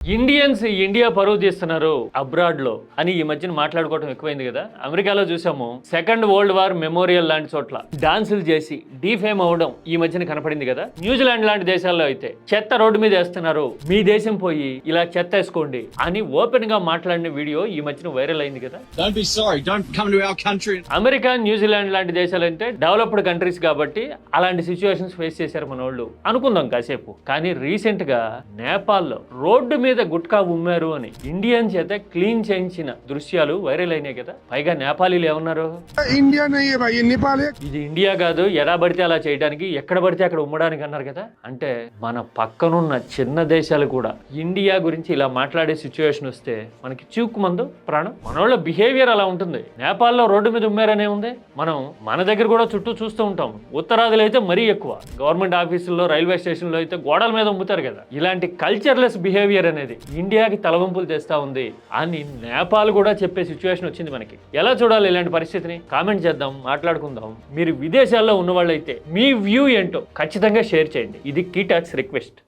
Indians India పరువు తీస్తున్నారు abroad లో అని ఈ మధ్యన మాట్లాడుకోవడం ఎక్కువైంది కదా. అమెరికాలో చూసాము, సెకండ్ వరల్డ్ వార్ మెమోరియల్ లాంటి చోట్ల డాన్సులు చేసి డీఫేమ్ అవ్వడం ఈ మధ్యన కనపడింది కదా. న్యూజిలాండ్ లాంటి దేశాల్లో అయితే చెత్త రోడ్డు మీద వేస్తున్నారు, మీ దేశం పోయి ఇలా చెత్త వేసుకోండి అని ఓపెన్ గా మాట్లాడిన వీడియో ఈ మధ్యన వైరల్ అయింది కదా. అమెరికా, న్యూజిలాండ్ లాంటి దేశాలు అయితే డెవలప్డ్ కంట్రీస్ కాబట్టి అలాంటి సిచ్యువేషన్స్ ఫేస్ చేశారు మన వాళ్ళు అనుకుందాం కాసేపు. కానీ రీసెంట్ గా నేపాల్లో రోడ్డు మీద గుట్కా ఉమ్మారు అని ఇండియన్స్ అయితే క్లీన్ చేయించిన దృశ్యాలు వైరల్ అయినాయి కదా. పైగా నేపాలీలు ఏమన్నారు, ఇది ఇండియా కాదు, ఎలా పడితే అలా చేయడానికి, ఎక్కడ పడితే అక్కడ ఉమ్మడానికి అన్నారు కదా. అంటే మన పక్కనున్న చిన్న దేశాలు కూడా ఇండియా గురించి ఇలా మాట్లాడే సిచ్యువేషన్ వస్తే మనకి చూకు మందు ప్రాణం. మన వాళ్ళ బిహేవియర్ అలా ఉంటుంది. నేపాల్లో రోడ్డు మీద ఉమ్మారనే ఉంది, మనం మన దగ్గర కూడా చుట్టూ చూస్తూ ఉంటాం. ఉత్తరాదిలో అయితే మరీ ఎక్కువ, గవర్నమెంట్ ఆఫీసుల్లో, రైల్వే స్టేషన్లో అయితే గోడల మీద ఉమ్ముతారు కదా. ఇలాంటి కల్చర్లెస్ బిహేవియర్ అనేది ఇండియాకి తలవంపులు తెస్తా ఉంది అని నేపాల్ కూడా చెప్పే సిచ్యువేషన్ వచ్చింది మనకి. ఎలా చూడాలి ఇలాంటి పరిస్థితిని? కామెంట్ చేద్దాం, మాట్లాడుకుందాం. మీరు విదేశాల్లో ఉన్న వాళ్ళైతే మీ వ్యూ ఏంటో ఖచ్చితంగా షేర్ చేయండి. ఇది కీ టాక్స్ రిక్వెస్ట్.